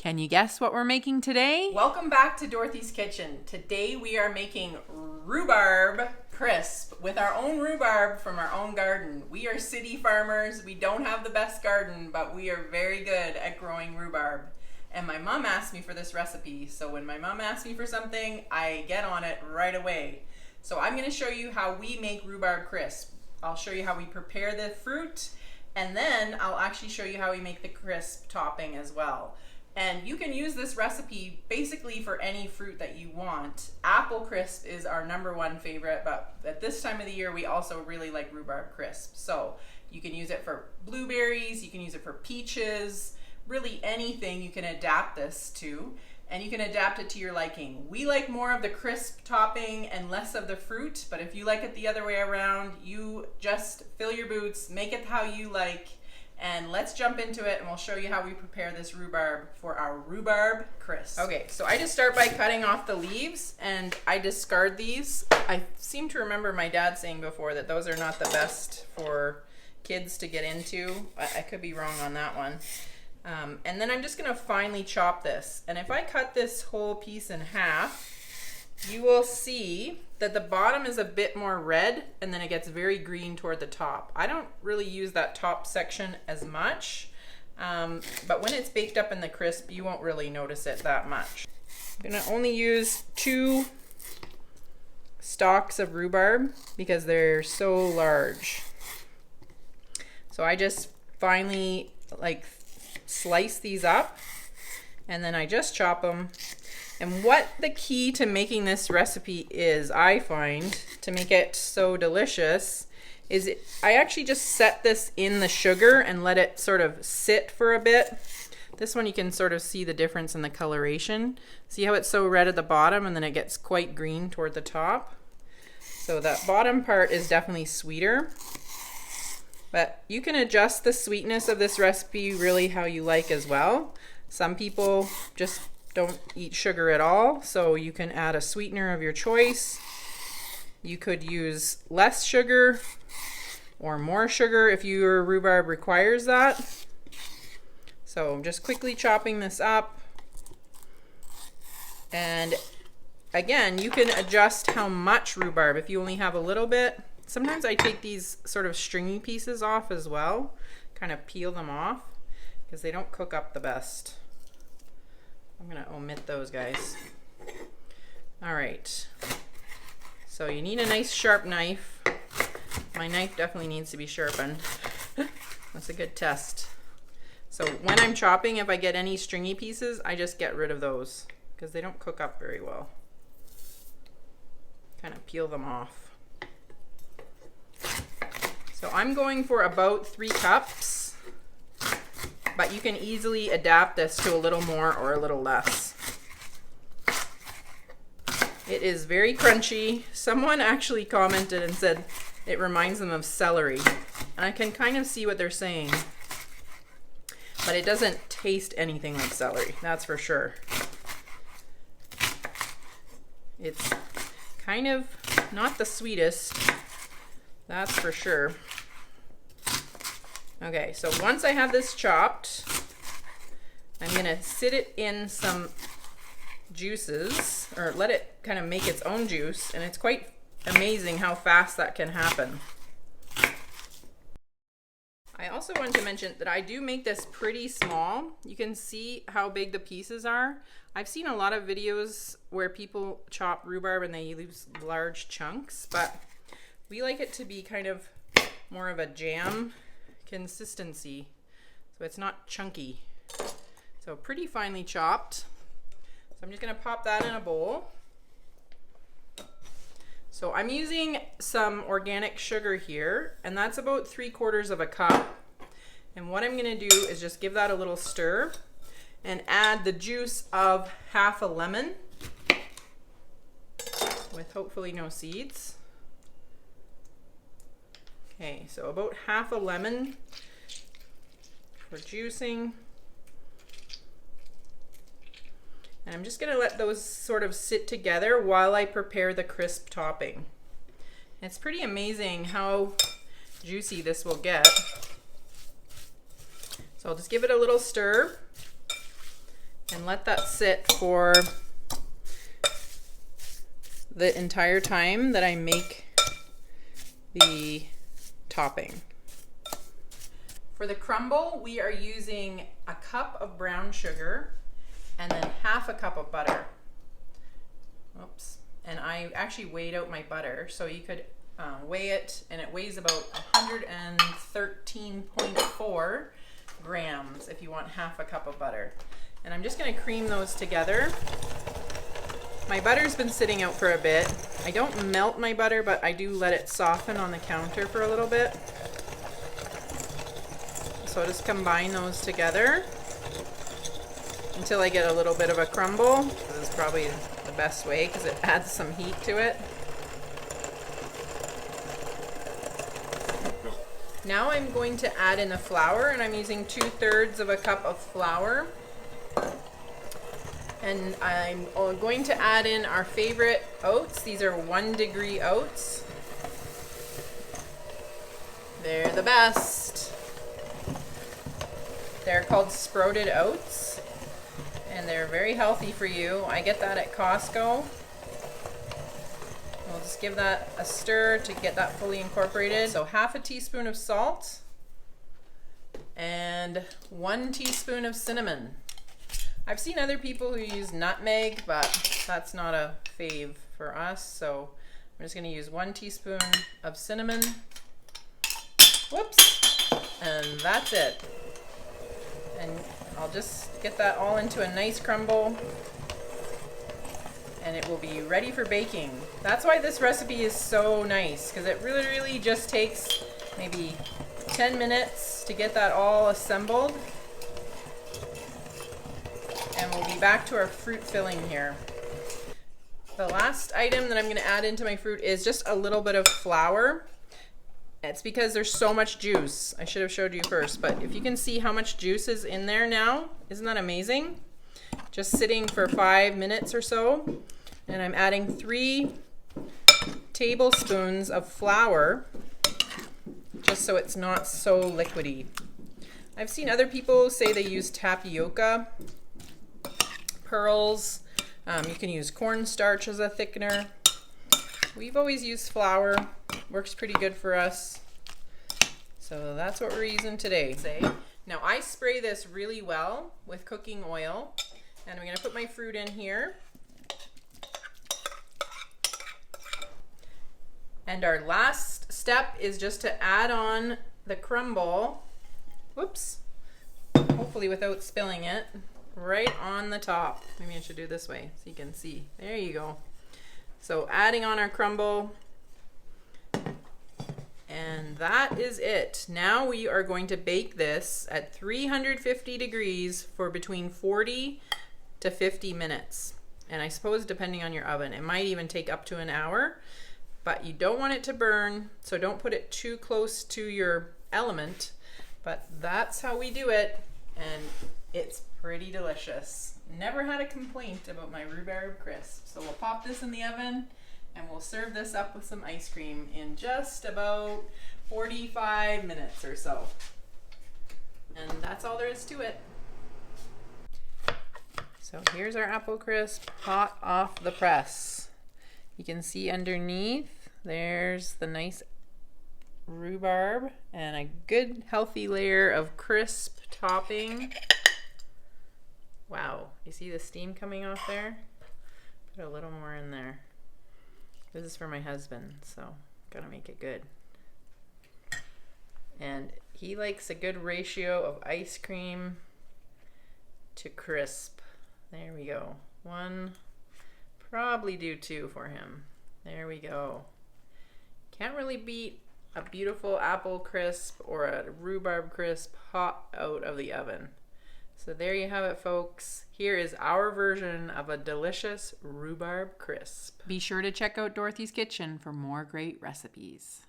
Can you guess what we're making today? Welcome back to Dorothy's Kitchen. Today we are making rhubarb crisp with our own rhubarb from our own garden. We are city farmers. We don't have the best garden, but we are very good at growing rhubarb. And my mom asked me for this recipe, so when my mom asks me for something, I get on it right away. So I'm going to show you how we make rhubarb crisp. I'll show you how we prepare the fruit, and then I'll actually show you how we make the crisp topping as well. And you can use this recipe basically for any fruit that you want. Apple crisp is our #1 favorite, but at this time of the year we also really like rhubarb crisp. So you can use it for blueberries, you can use it for peaches, really anything you can adapt this to, and you can adapt it to your liking. We like more of the crisp topping and less of the fruit, but if you like it the other way around, you just fill your boots, make it how you like. And let's jump into it and we'll show you how we prepare this rhubarb for our rhubarb crisp. Okay, so I just start by cutting off the leaves and I discard these. I seem to remember my dad saying before that those are not the best for kids to get into. I could be wrong on that one. And then I'm just gonna finely chop this. And if I cut this whole piece in half, you will see that the bottom is a bit more red and then it gets very green toward the top. I don't really use that top section as much, but when it's baked up in the crisp, you won't really notice it that much. I'm gonna only use 2 stalks of rhubarb because they're so large. So I just finely slice these up and then I just chop them. And what the key to making this recipe is, I find, to make it so delicious, is I actually just set this in the sugar and let it sort of sit for a bit. This one you can sort of see the difference in the coloration. See how it's so red at the bottom and then it gets quite green toward the top? So that bottom part is definitely sweeter. But you can adjust the sweetness of this recipe really how you like as well. Some people just don't eat sugar at all, so you can add a sweetener of your choice. You could use less sugar or more sugar if your rhubarb requires that. So I'm just quickly chopping this up. And again, you can adjust how much rhubarb. If you only have a little bit, sometimes I take these sort of stringy pieces off as well, kind of peel them off because they don't cook up the best. I'm gonna omit those guys. All right, so you need a nice sharp knife. My knife definitely needs to be sharpened. That's a good test. So when I'm chopping, if I get any stringy pieces, I just get rid of those because they don't cook up very well. Kind of peel them off. So I'm going for about 3 cups. But you can easily adapt this to a little more or a little less. It is very crunchy. Someone actually commented and said it reminds them of celery. And I can kind of see what they're saying. But it doesn't taste anything like celery, that's for sure. It's kind of not the sweetest, that's for sure. Okay, so once I have this chopped, I'm gonna sit it in some juices, or let it kind of make its own juice, and it's quite amazing how fast that can happen. I also want to mention that I do make this pretty small. You can see how big the pieces are. I've seen a lot of videos where people chop rhubarb and they use large chunks, but we like it to be kind of more of a jam consistency, so it's not chunky. So pretty finely chopped. So I'm just gonna pop that in a bowl. So I'm using some organic sugar here, and that's about 3/4 of a cup. And what I'm gonna do is just give that a little stir and add the juice of half a lemon with hopefully no seeds. Okay, so about half a lemon for juicing. And I'm just gonna let those sort of sit together while I prepare the crisp topping. It's pretty amazing how juicy this will get. So I'll just give it a little stir. and let that sit for the entire time that I make the topping. For the crumble, we are using a cup of brown sugar and then half a cup of butter. Oops. And I actually weighed out my butter, so you could weigh it, and it weighs about 113.4 grams if you want half a cup of butter. And I'm just going to cream those together. My butter's been sitting out for a bit. I don't melt my butter, but I do let it soften on the counter for a little bit. So I'll just combine those together until I get a little bit of a crumble. This is probably the best way because it adds some heat to it. Now I'm going to add in the flour, and I'm using 2/3 of a cup of flour. And I'm going to add in our favorite oats. These are 1 degree oats. They're the best. They're called sprouted oats, and they're very healthy for you. I get that at Costco. We'll just give that a stir to get that fully incorporated. So half a teaspoon of salt and 1 teaspoon of cinnamon. I've seen other people who use nutmeg, but that's not a fave for us. So I'm just going to use 1 teaspoon of cinnamon. Whoops. And that's it. And I'll just get that all into a nice crumble, and it will be ready for baking. That's why this recipe is so nice, because it really just takes maybe 10 minutes to get that all assembled. And we'll be back to our fruit filling here. The last item that I'm going to add into my fruit is just a little bit of flour. It's because there's so much juice. I should have showed you first, but if you can see how much juice is in there now, isn't that amazing? Just sitting for 5 minutes or so. And I'm adding 3 tablespoons of flour, just so it's not so liquidy. I've seen other people say they use tapioca pearls. You can use cornstarch as a thickener. We've always used flour. Works pretty good for us. So that's what we're using today. Now I spray this really well with cooking oil, and I'm going to put my fruit in here. And our last step is just to add on the crumble, whoops, hopefully without spilling it, right on the top. Maybe I should do it this way so you can see. There you go. So adding on our crumble, and that is it. Now we are going to bake this at 350 degrees for between 40 to 50 minutes. And I suppose depending on your oven, it might even take up to an hour, but you don't want it to burn, so don't put it too close to your element. But that's how we do it, and it's pretty delicious. Never had a complaint about my rhubarb crisp. So we'll pop this in the oven, and we'll serve this up with some ice cream in just about 45 minutes or so. And that's all there is to it. So here's our apple crisp, hot off the press. You can see underneath, there's the nice rhubarb and a good healthy layer of crisp topping. Wow, you see the steam coming off there? Put a little more in there. This is for my husband, so gotta make it good. And he likes a good ratio of ice cream to crisp. There we go. 1, probably do 2 for him. There we go. Can't really beat a beautiful apple crisp or a rhubarb crisp hot out of the oven. So there you have it, folks. Here is our version of a delicious rhubarb crisp. Be sure to check out Dorothy's Kitchen for more great recipes.